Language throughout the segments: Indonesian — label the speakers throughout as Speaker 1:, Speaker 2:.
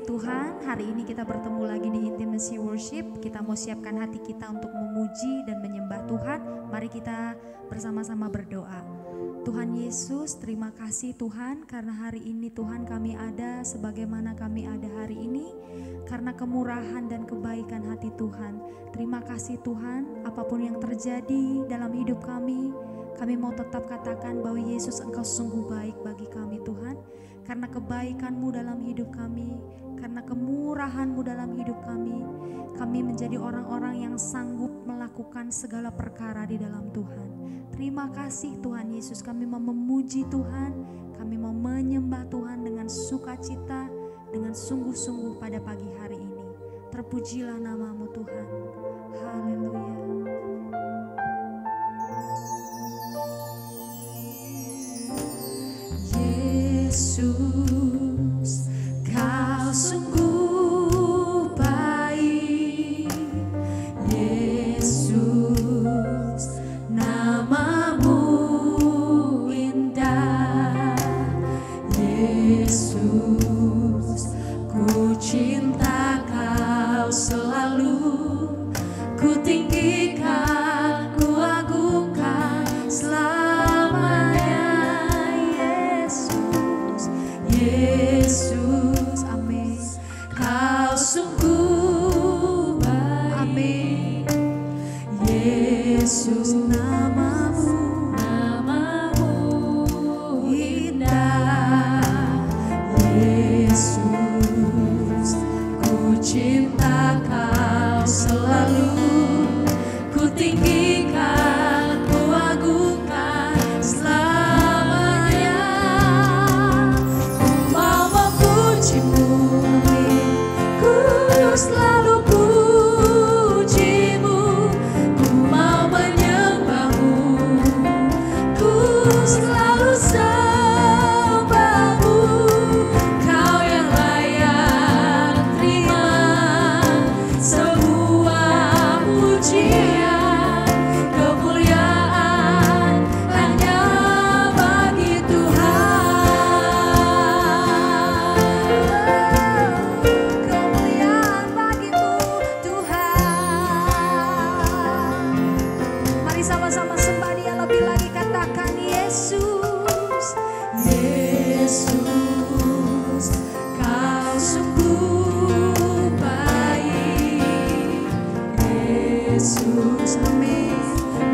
Speaker 1: Tuhan, hari ini kita bertemu lagi di Intimacy Worship. Kita mau siapkan hati kita untuk memuji dan menyembah Tuhan. Mari kita bersama-sama berdoa. Tuhan Yesus, terima kasih Tuhan karena hari ini Tuhan kami ada sebagaimana kami ada hari ini. Karena kemurahan dan kebaikan hati Tuhan. Terima kasih Tuhan, apapun yang terjadi dalam hidup kami mau tetap katakan bahwa Yesus Engkau sungguh baik bagi kami Tuhan. Karena kebaikan-Mu dalam hidup kami, karena kemurahan-Mu dalam hidup kami menjadi orang-orang yang sanggup melakukan segala perkara di dalam Tuhan. Terima kasih Tuhan Yesus, kami mau memuji Tuhan, kami mau menyembah Tuhan dengan sukacita, dengan sungguh-sungguh pada pagi hari ini. Terpujilah nama-Mu Tuhan. Haleluya. Yesus, Kau sungguh baik. Yesus, nama-Mu indah. Yesus, ku cinta Kau selalu. Ku tinggikan, ku agungkan selamanya. Yesus, amin. Kau sungguh baik. Amin. Yesus, nama-Mu indah. Yesus, ku cinta Kau selalu. Ku tinggikan, ku agungkan selamanya. Ku selalu puji-Mu, ku mau menyembah-Mu, ku selalu sembah-Mu. Kau yang layak terima sebuah pujian, kemuliaan hanya bagi sama-sama sembah Dia lebih lagi, katakan Yesus. Yesus, Kau sungguh baik. Yesus, amin.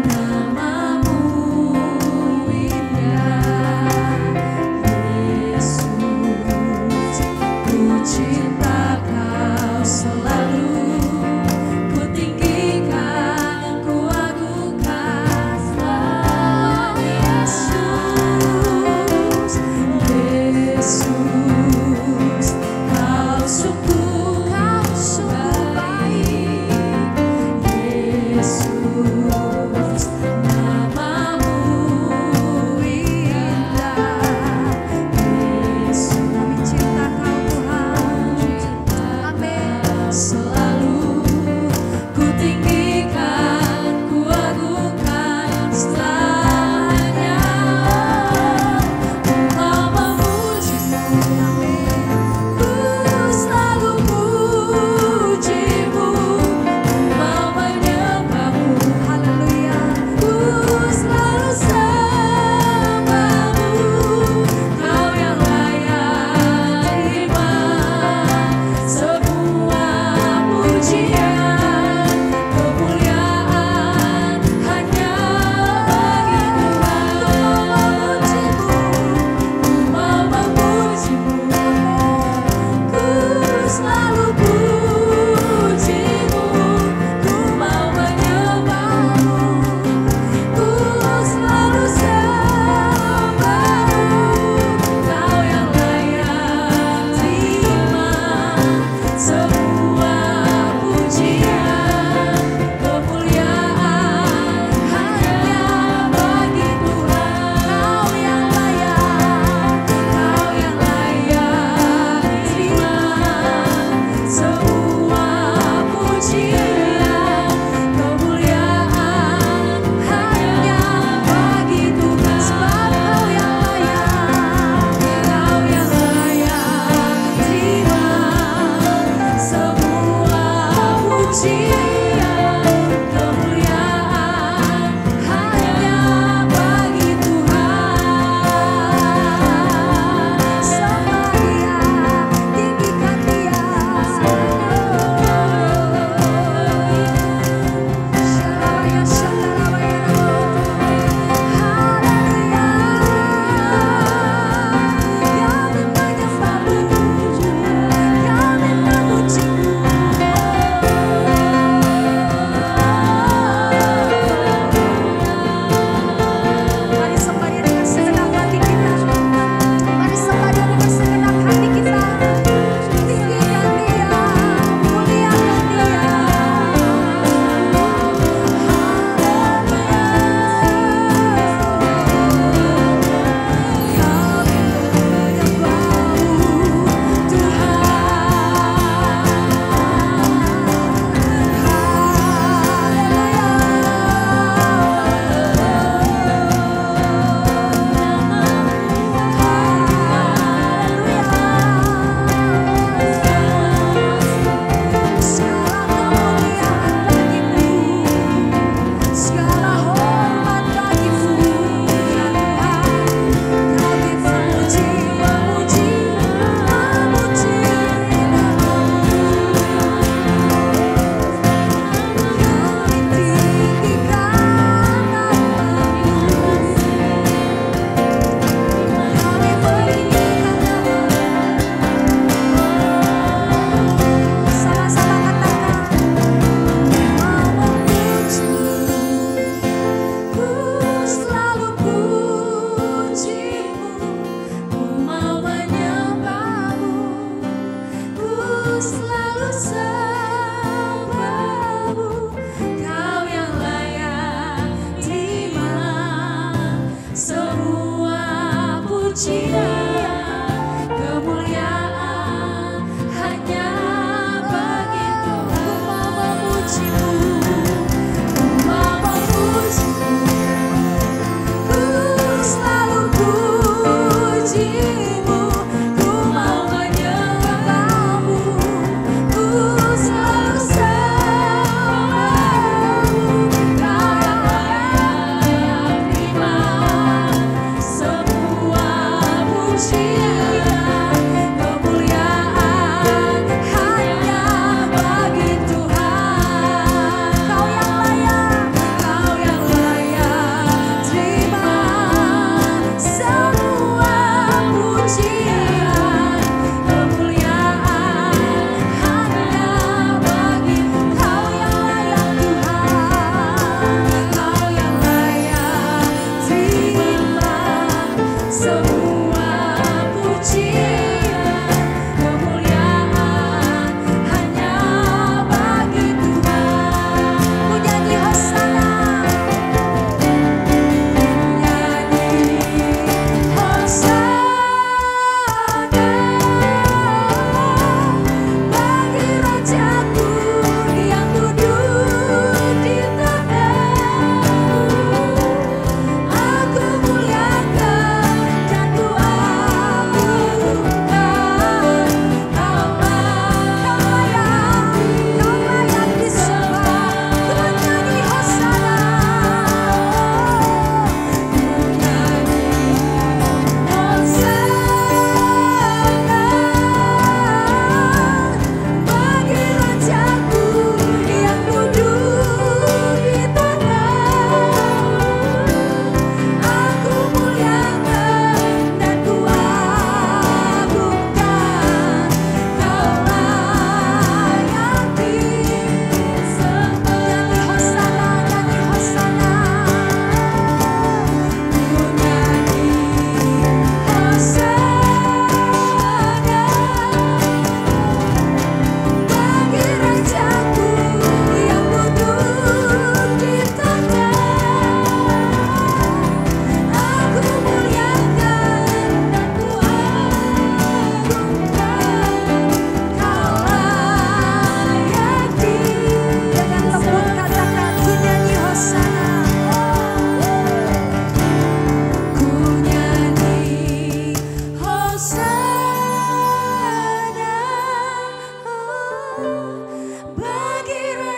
Speaker 1: Nama-Mu indah. Yesus, ku cinta Kau selalu. Ku tinggikan, ku agungkan Yesus. Yesus, Kau sungguh baik. Yesus, nama-Mu indah. Yesus, kami cinta Kau Tuhan. Amin. Selalu ku tinggikan, ku agungkan selamanya. Ku mau memuji-Mu, ku selalu puji-Mu, ku mau menyembah-Mu, haleluya. Ku selalu sembah-Mu, Kau yang layak terima sebuah pujian, kemuliaan hanya bagi Tuhan. Ku mau memuji-Mu, ku selalu puji-Mu, ku mau menyembah-Mu, ku selalu sembah-Mu. Kau yang layak terima sebuah pujian,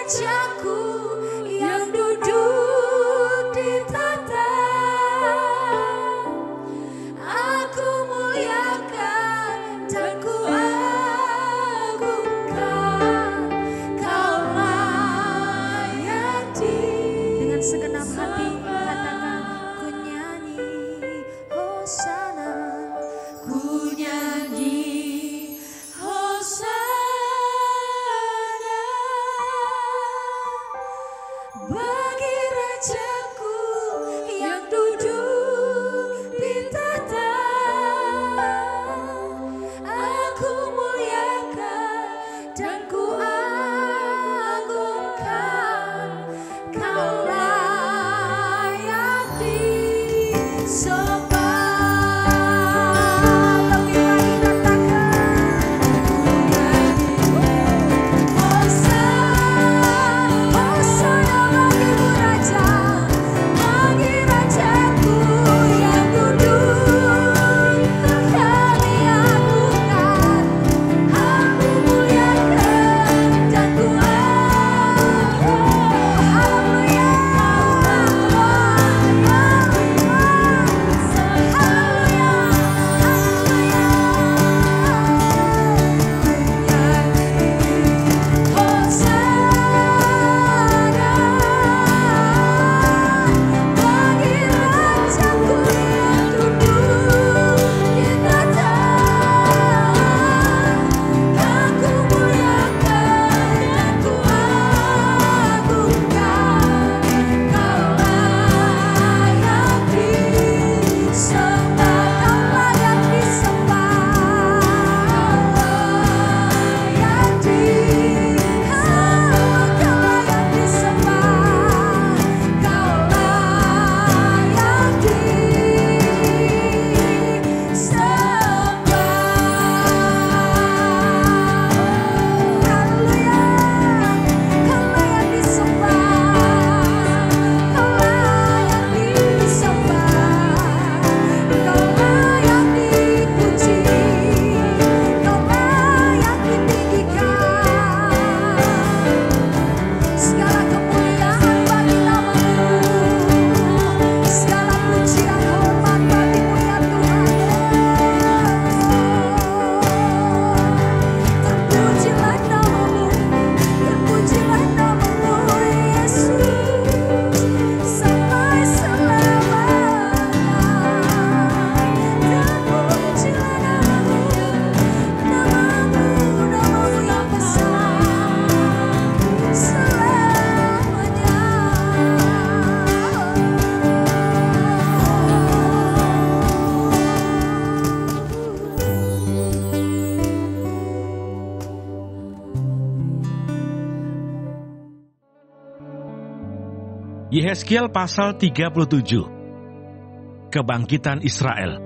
Speaker 1: Rajaku yang duduk di tahta, aku muliakan dan ku agungkan, Kau layak dengan segenap hati katakan, ku nyanyi Hosana, ku nyanyi Hosana bagi Rajaku yang duduk di tahta, aku muliakan dan ku agungkan, Kau layak disembah.
Speaker 2: Yehezkiel pasal 37. Kebangkitan Israel.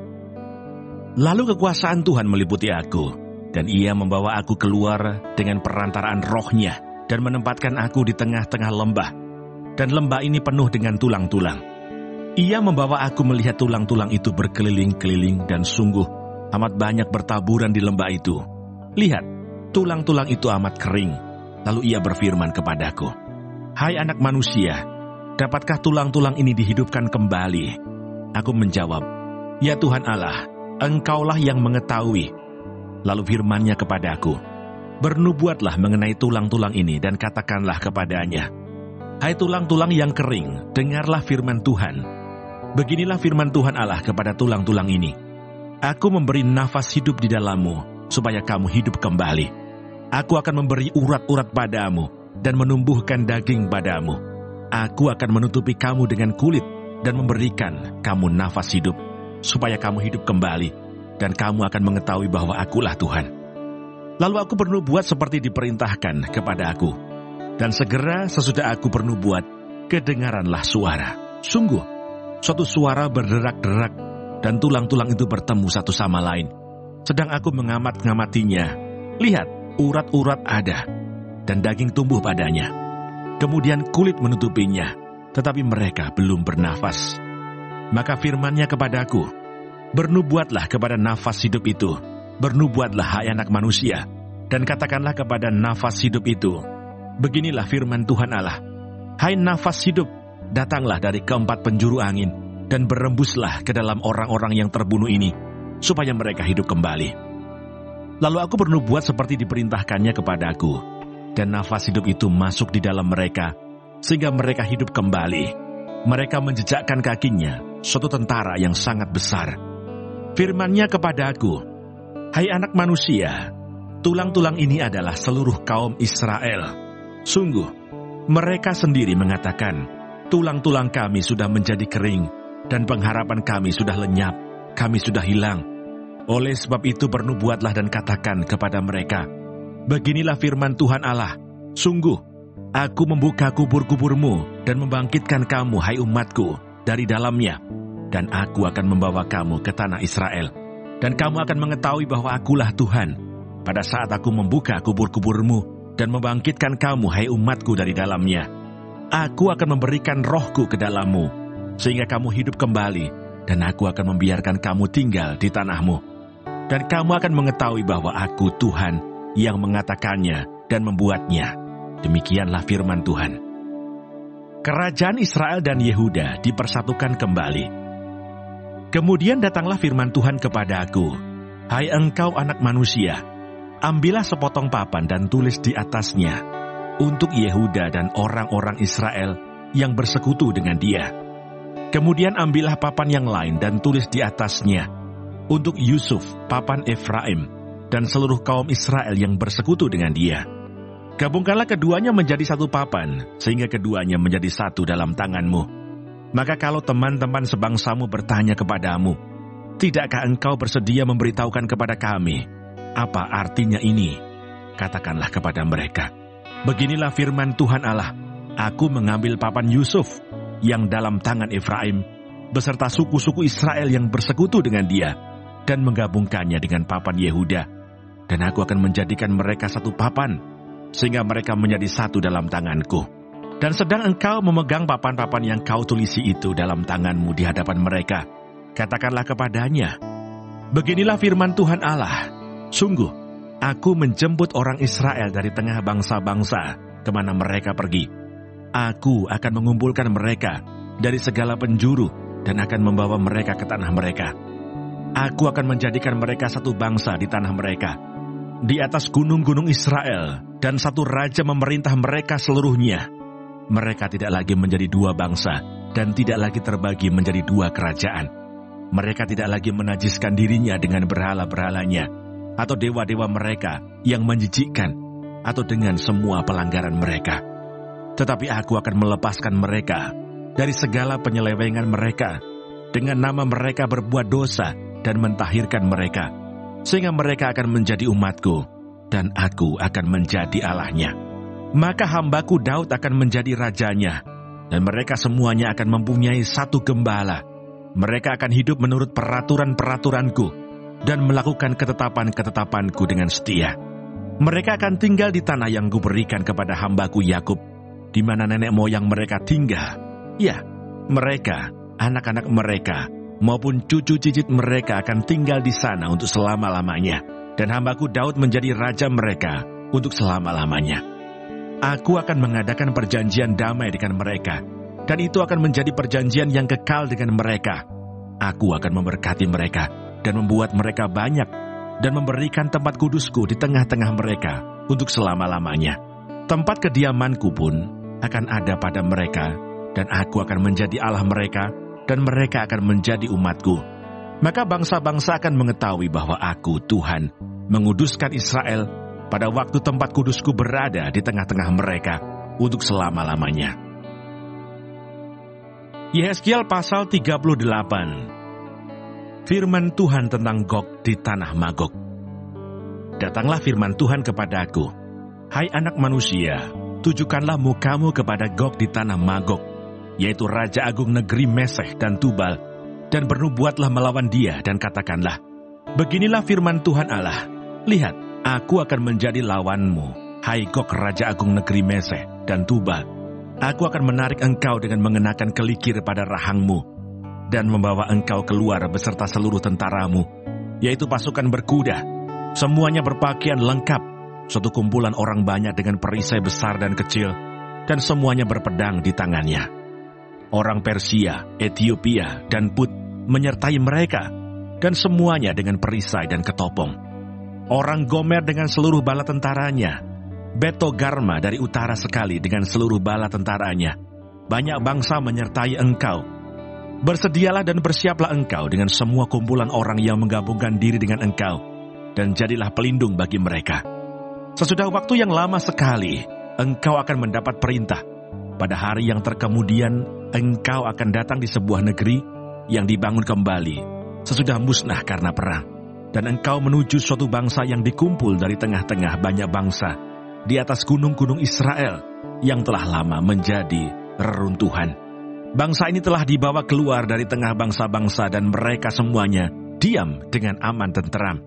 Speaker 2: Lalu kekuasaan Tuhan meliputi aku, dan Ia membawa aku keluar dengan perantaraan roh-Nya, dan menempatkan aku di tengah-tengah lembah, dan lembah ini penuh dengan tulang-tulang. Ia membawa aku melihat tulang-tulang itu berkeliling-keliling, dan sungguh amat banyak bertaburan di lembah itu. Lihat, tulang-tulang itu amat kering. Lalu Ia berfirman kepadaku, "Hai anak manusia, dapatkah tulang-tulang ini dihidupkan kembali?" Aku menjawab, "Ya Tuhan Allah, Engkaulah yang mengetahui." Lalu firman-Nya kepadaku, "Bernubuatlah mengenai tulang-tulang ini dan katakanlah kepadanya, hai tulang-tulang yang kering, dengarlah firman Tuhan. Beginilah firman Tuhan Allah kepada tulang-tulang ini. Aku memberi nafas hidup di dalammu, supaya kamu hidup kembali. Aku akan memberi urat-urat padamu, dan menumbuhkan daging padamu. Aku akan menutupi kamu dengan kulit, dan memberikan kamu nafas hidup, supaya kamu hidup kembali, dan kamu akan mengetahui bahwa akulah Tuhan." Lalu aku bernubuat seperti diperintahkan kepada aku. Dan segera sesudah aku bernubuat, kedengaranlah suara. Sungguh, suatu suara berderak-derak, dan tulang-tulang itu bertemu satu sama lain. Sedang aku mengamat-ngamatinya, lihat, urat-urat ada, dan daging tumbuh padanya. Kemudian kulit menutupinya, tetapi mereka belum bernafas. Maka firman-Nya kepadaku, "Bernubuatlah kepada nafas hidup itu, bernubuatlah hai anak manusia, dan katakanlah kepada nafas hidup itu, Beginilah firman Tuhan Allah. Hai nafas hidup, datanglah dari keempat penjuru angin, dan berembuslah ke dalam orang-orang yang terbunuh ini, supaya mereka hidup kembali. Lalu aku bernubuat seperti diperintahkannya kepadaku, dan nafas hidup itu masuk di dalam mereka, sehingga mereka hidup kembali. Mereka menjejakkan kakinya, suatu tentara yang sangat besar. Firman-Nya kepadaku, hai anak manusia, tulang-tulang ini adalah seluruh kaum Israel. Sungguh, mereka sendiri mengatakan, tulang-tulang kami sudah menjadi kering, dan pengharapan kami sudah lenyap, kami sudah hilang. Oleh sebab itu bernubuatlah dan katakan kepada mereka, beginilah firman Tuhan Allah, sungguh, aku membuka kubur-kuburmu dan membangkitkan kamu, hai umatku, dari dalamnya, dan aku akan membawa kamu ke tanah Israel, dan kamu akan mengetahui bahwa akulah Tuhan, pada saat aku membuka kubur-kuburmu dan membangkitkan kamu, hai umatku, dari dalamnya. Aku akan memberikan rohku ke dalammu, sehingga kamu hidup kembali, dan aku akan membiarkan kamu tinggal di tanahmu. Dan kamu akan mengetahui bahwa aku Tuhan yang mengatakannya dan membuatnya. Demikianlah firman Tuhan. Kerajaan Israel dan Yehuda dipersatukan kembali. Kemudian datanglah firman Tuhan kepada aku, hai engkau anak manusia, ambillah sepotong papan dan tulis di atasnya, untuk Yehuda dan orang-orang Israel yang bersekutu dengan dia. Kemudian ambillah papan yang lain dan tulis di atasnya, untuk Yusuf, papan Efraim, dan seluruh kaum Israel yang bersekutu dengan dia. Gabungkanlah keduanya menjadi satu papan, sehingga keduanya menjadi satu dalam tanganmu. Maka kalau teman-teman sebangsamu bertanya kepadamu, tidakkah engkau bersedia memberitahukan kepada kami, apa artinya ini? Katakanlah kepada mereka, beginilah firman Tuhan Allah, aku mengambil papan Yusuf yang dalam tangan Efraim, beserta suku-suku Israel yang bersekutu dengan dia, dan menggabungkannya dengan papan Yehuda. Dan aku akan menjadikan mereka satu papan, sehingga mereka menjadi satu dalam tanganku. Dan sedang engkau memegang papan-papan yang kau tulisi itu dalam tanganmu di hadapan mereka, katakanlah kepadanya, beginilah firman Tuhan Allah, sungguh, aku menjemput orang Israel dari tengah bangsa-bangsa, kemana mereka pergi. Aku akan mengumpulkan mereka dari segala penjuru, dan akan membawa mereka ke tanah mereka. Aku akan menjadikan mereka satu bangsa di tanah mereka, di atas gunung-gunung Israel, dan satu raja memerintah mereka seluruhnya. Mereka tidak lagi menjadi dua bangsa, dan tidak lagi terbagi menjadi dua kerajaan. Mereka tidak lagi menajiskan dirinya dengan berhala-berhalanya, atau dewa-dewa mereka yang menjijikkan, atau dengan semua pelanggaran mereka. Tetapi aku akan melepaskan mereka dari segala penyelewengan mereka, dengan nama mereka berbuat dosa, dan mentahirkan mereka, sehingga mereka akan menjadi umatku, dan aku akan menjadi Allahnya. Maka hambaku Daud akan menjadi rajanya, dan mereka semuanya akan mempunyai satu gembala. Mereka akan hidup menurut peraturan-peraturanku, dan melakukan ketetapan-ketetapanku dengan setia. Mereka akan tinggal di tanah yang kuberikan kepada hambaku Yakub, di mana nenek moyang mereka tinggal. Ya, mereka, anak-anak mereka, maupun cucu cicit mereka akan tinggal di sana untuk selama-lamanya. Dan hambaku Daud menjadi raja mereka untuk selama-lamanya. Aku akan mengadakan perjanjian damai dengan mereka, dan itu akan menjadi perjanjian yang kekal dengan mereka. Aku akan memberkati mereka, dan membuat mereka banyak, dan memberikan tempat kudusku di tengah-tengah mereka untuk selama-lamanya. Tempat kediamanku pun akan ada pada mereka, dan aku akan menjadi Allah mereka, dan mereka akan menjadi umatku. Maka bangsa-bangsa akan mengetahui bahwa aku, Tuhan, menguduskan Israel pada waktu tempat kudusku berada di tengah-tengah mereka untuk selama-lamanya. Yehezkiel pasal 38. Firman Tuhan tentang Gog di tanah Magog. Datanglah firman Tuhan kepadaku, hai anak manusia, tujukanlah mukamu kepada Gog di tanah Magog, yaitu Raja Agung negeri Meseh dan Tubal, dan bernubuatlah melawan dia, dan katakanlah, beginilah firman Tuhan Allah, lihat, aku akan menjadi lawanmu, hai Gog Raja Agung negeri Meseh dan Tubal. Aku akan menarik engkau dengan mengenakan kelikir pada rahangmu, dan membawa engkau keluar beserta seluruh tentaramu, yaitu pasukan berkuda, semuanya berpakaian lengkap, suatu kumpulan orang banyak dengan perisai besar dan kecil, dan semuanya berpedang di tangannya. Orang Persia, Ethiopia, dan Put menyertai mereka, dan semuanya dengan perisai dan ketopong. Orang Gomer dengan seluruh bala tentaranya, Betogarma dari utara sekali dengan seluruh bala tentaranya. Banyak bangsa menyertai engkau. Bersedialah dan bersiaplah engkau dengan semua kumpulan orang yang menggabungkan diri dengan engkau, dan jadilah pelindung bagi mereka. Sesudah waktu yang lama sekali, engkau akan mendapat perintah. Pada hari yang terkemudian, engkau akan datang di sebuah negeri yang dibangun kembali, sesudah musnah karena perang. Dan engkau menuju suatu bangsa yang dikumpul dari tengah-tengah banyak bangsa, di atas gunung-gunung Israel, yang telah lama menjadi reruntuhan. Bangsa ini telah dibawa keluar dari tengah bangsa-bangsa dan mereka semuanya diam dengan aman tenteram.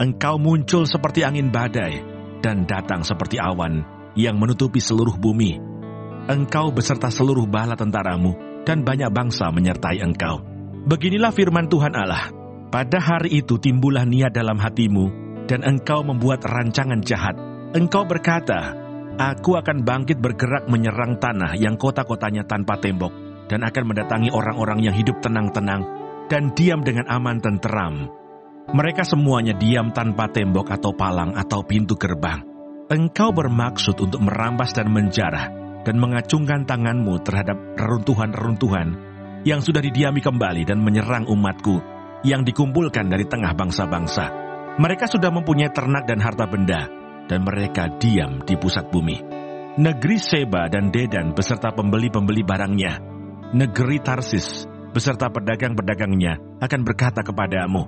Speaker 2: Engkau muncul seperti angin badai dan datang seperti awan yang menutupi seluruh bumi. Engkau beserta seluruh bala tentaramu dan banyak bangsa menyertai engkau. Beginilah firman Tuhan Allah. Pada hari itu timbullah niat dalam hatimu dan engkau membuat rancangan jahat. Engkau berkata, aku akan bangkit bergerak menyerang tanah yang kota-kotanya tanpa tembok, dan akan mendatangi orang-orang yang hidup tenang-tenang dan diam dengan aman tenteram. Mereka semuanya diam tanpa tembok atau palang atau pintu gerbang. Engkau bermaksud untuk merampas dan menjarah dan mengacungkan tanganmu terhadap reruntuhan-reruntuhan yang sudah didiami kembali dan menyerang umatku yang dikumpulkan dari tengah bangsa-bangsa. Mereka sudah mempunyai ternak dan harta benda, dan mereka diam di pusat bumi. Negeri Seba dan Dedan beserta pembeli-pembeli barangnya, negeri Tarsis beserta pedagang-pedagangnya akan berkata kepadamu,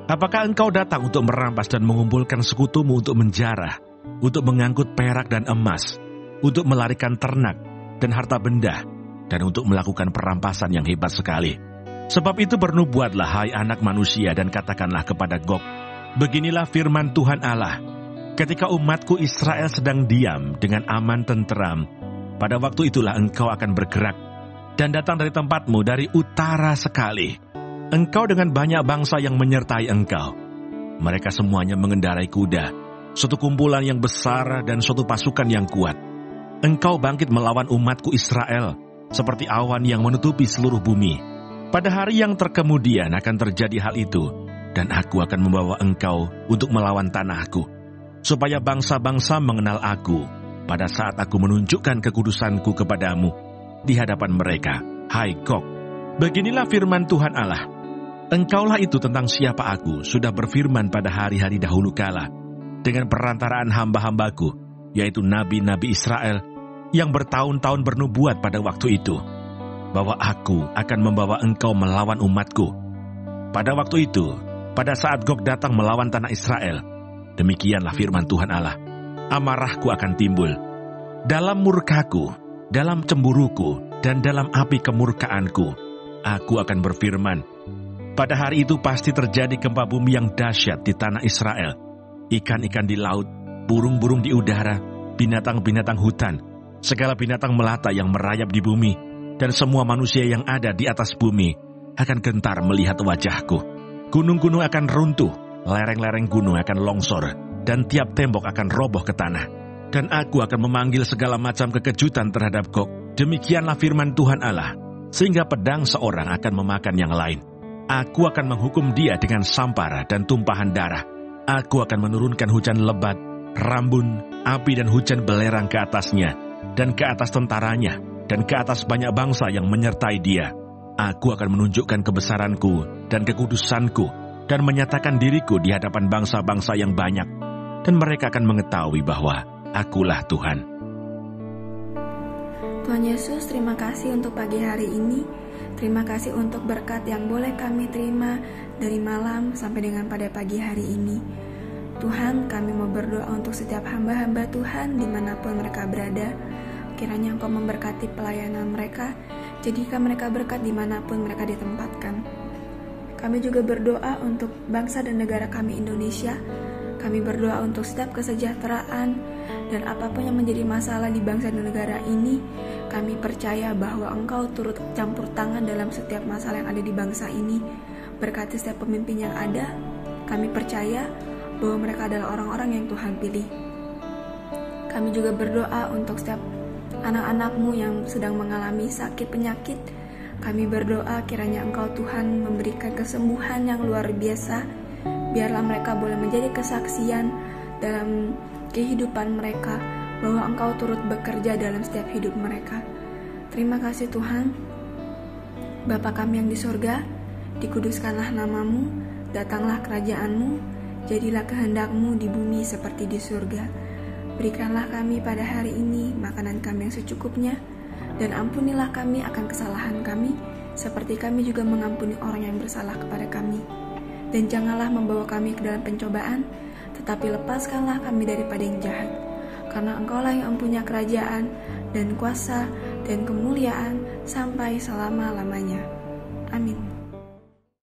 Speaker 2: apakah engkau datang untuk merampas dan mengumpulkan sekutumu untuk menjarah, untuk mengangkut perak dan emas, untuk melarikan ternak dan harta benda, dan untuk melakukan perampasan yang hebat sekali? Sebab itu bernubuatlah hai anak manusia dan katakanlah kepada Gog, beginilah firman Tuhan Allah, ketika umatku Israel sedang diam dengan aman tenteram, pada waktu itulah engkau akan bergerak dan datang dari tempatmu dari utara sekali. Engkau dengan banyak bangsa yang menyertai engkau. Mereka semuanya mengendarai kuda, suatu kumpulan yang besar dan suatu pasukan yang kuat. Engkau bangkit melawan umatku Israel, seperti awan yang menutupi seluruh bumi. Pada hari yang terkemudian akan terjadi hal itu, dan aku akan membawa engkau untuk melawan tanahku, supaya bangsa-bangsa mengenal aku, pada saat aku menunjukkan kekudusanku kepadamu, di hadapan mereka, hai Gog. Beginilah firman Tuhan Allah. Engkaulah itu tentang siapa aku sudah berfirman pada hari-hari dahulu kala, dengan perantaraan hamba-hambaku, yaitu nabi-nabi Israel, yang bertahun-tahun bernubuat pada waktu itu, bahwa aku akan membawa engkau melawan umatku. Pada waktu itu, pada saat Gog datang melawan tanah Israel, demikianlah firman Tuhan Allah, amarahku akan timbul. Dalam murkaku, dalam cemburuku, dan dalam api kemurkaanku, aku akan berfirman. Pada hari itu pasti terjadi gempa bumi yang dahsyat di tanah Israel. Ikan-ikan di laut, burung-burung di udara, binatang-binatang hutan, segala binatang melata yang merayap di bumi, dan semua manusia yang ada di atas bumi akan gentar melihat wajahku. Gunung-gunung akan runtuh, lereng-lereng gunung akan longsor, dan tiap tembok akan roboh ke tanah. Dan aku akan memanggil segala macam kekejutan terhadap Gog. Demikianlah firman Tuhan Allah, sehingga pedang seorang akan memakan yang lain. Aku akan menghukum dia dengan sampar dan tumpahan darah. Aku akan menurunkan hujan lebat, rambun, api dan hujan belerang ke atasnya, dan ke atas tentaranya, dan ke atas banyak bangsa yang menyertai dia. Aku akan menunjukkan kebesaranku dan kekudusanku, dan menyatakan diriku di hadapan bangsa-bangsa yang banyak, dan mereka akan mengetahui bahwa akulah Tuhan.
Speaker 3: Tuhan Yesus, terima kasih untuk pagi hari ini. Terima kasih untuk berkat yang boleh kami terima dari malam sampai dengan pada pagi hari ini. Tuhan, kami mau berdoa untuk setiap hamba-hamba Tuhan dimanapun mereka berada. Kiranya Engkau memberkati pelayanan mereka, jadikan mereka berkat dimanapun mereka ditempatkan. Kami juga berdoa untuk bangsa dan negara kami Indonesia. Kami berdoa untuk setiap kesejahteraan dan apapun yang menjadi masalah di bangsa dan negara ini. Kami percaya bahwa Engkau turut campur tangan dalam setiap masalah yang ada di bangsa ini. Berkati setiap pemimpin yang ada. Kami percaya bahwa mereka adalah orang-orang yang Tuhan pilih. Kami juga berdoa untuk setiap anak-anak-Mu yang sedang mengalami sakit penyakit. Kami berdoa kiranya Engkau Tuhan memberikan kesembuhan yang luar biasa. Biarlah mereka boleh menjadi kesaksian dalam kehidupan mereka, bahwa Engkau turut bekerja dalam setiap hidup mereka. Terima kasih Tuhan. Bapa kami yang di surga, dikuduskanlah nama-Mu, datanglah kerajaan-Mu, jadilah kehendak-Mu di bumi seperti di surga. Berikanlah kami pada hari ini makanan kami yang secukupnya, dan ampunilah kami akan kesalahan kami, seperti kami juga mengampuni orang yang bersalah kepada kami. Dan janganlah membawa kami ke dalam pencobaan, tetapi lepaskanlah kami daripada yang jahat. Karena Engkaulah yang mempunyai kerajaan, dan kuasa, dan kemuliaan, sampai selama-lamanya.